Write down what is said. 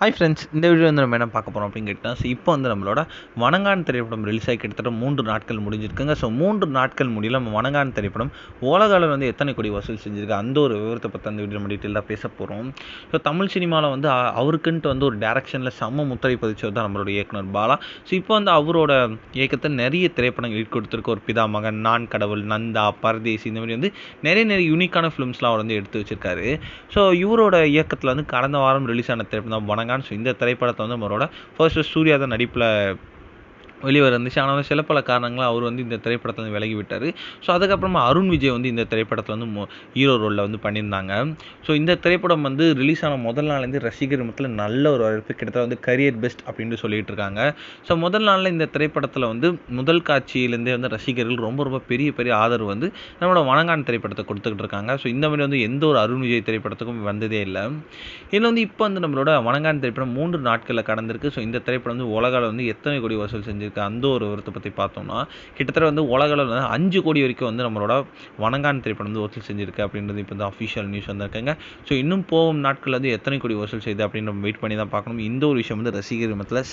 Hi friends, இந்த video வந்து நம்ம என்ன பார்க்க போகிறோம் அப்படின்னு கேட்டால், இப்போ வந்து நம்மளோட வணங்கான் திரைப்படம் ரிலீஸ் ஆகி கிட்டத்தட்ட 3 நாட்கள் முடிஞ்சிருக்குங்க. ஸோ 3 நாட்கள் முடியல நம்ம வணங்கான் திரைப்படம் உலகளவில் வந்து எத்தனை கோடி வசூல் செஞ்சிருக்கு அந்த ஒரு விவரத்தை பற்றி அந்த வீடியோ நம்ம டீட்டெயிலாக பேச போகிறோம். ஸோ தமிழ் சினிமாவில் வந்து அவருக்குன்ட்டு வந்து ஒரு டேரக்ஷனில் செம்ம முத்திரை பதிச்சது தான் நம்மளோட இயக்குனர் பாலா. ஸோ இப்போ வந்து அவரோட இயக்கத்தில் நிறைய திரைப்படங்கள் ஈடு கொடுத்துருக்கு. ஒரு பிதா மகன், நான் கடவுள், நந்தா, பரதேசி, இந்த மாதிரி வந்து நிறைய யூனிக்கான ஃபிலிம்ஸ்லாம் அவர் வந்து எடுத்து வச்சிருக்காரு. ஸோ இவரோட இயக்கத்தில் வந்து கடந்த வாரம் ரிலீஸ் ஆன திரைப்படம் தான் வணங்கான். ஸோ இந்த திரைப்படத்தை வந்து அவரோட ஃபர்ஸ்ட் சூர்யா தான் நடிப்பில் வெளிவர இருந்துச்சு. ஆனால் சில பல காரணங்களால் அவர் வந்து இந்த திரைப்படத்தில் வந்து விலகி விட்டார். ஸோ அதுக்கப்புறமா அருண் விஜய் வந்து இந்த திரைப்படத்தில் வந்து ஹீரோ ரோலில் வந்து பண்ணியிருந்தாங்க. ஸோ இந்த திரைப்படம் வந்து ரிலீஸ் ஆன முதல் நாள்லேருந்து ரசிகர் மத்தியில் நல்ல ஒரு வரவேற்பு, கிட்டத்தட்ட வந்து கரியர் பெஸ்ட் அப்படின்னு சொல்லிட்டு இருக்காங்க. ஸோ முதல் நாளில் இந்த திரைப்படத்தில் வந்து முதல் காட்சியிலேருந்தே வந்து ரசிகர்கள் ரொம்ப பெரிய ஆதரவு வந்து நம்மளோட வணங்கான் திரைப்படத்தை கொடுத்துக்கிட்டு இருக்காங்க. ஸோ இந்த மாதிரி வந்து எந்த ஒரு அருண் விஜய் திரைப்படத்துக்கும் வந்ததே இல்லை. இதில் வந்து இப்போ வந்து நம்மளோட வணங்கான் திரைப்படம் 3 நாட்களில் கடந்திருக்கு. ஸோ இந்த திரைப்படம் வந்து உலகளவில் வந்து எத்தனை கோடி வசூல் செஞ்சிருக்கு அந்த ஒரு விவரத்தை பற்றி பார்த்தோம்னா, கிட்டத்தட்ட வந்து உலகளவில் 5 கோடி வரைக்கும் வந்து நம்மளோட வணங்கான் திரைப்படம் வந்து வசூல் செஞ்சிருக்கு அப்படின்றது இப்போ வந்து அஃபிஷியல் நியூஸ் வந்திருக்காங்க. ஸோ இன்னும் போகும் நாட்களில் வந்து எத்தனை கோடி வசூல் செய்யுது அப்படின்னு நம்ம வெயிட் பண்ணி தான் பார்க்கணும். இந்த ஒரு விஷயம் வந்து ரசிகர் மத்தியில்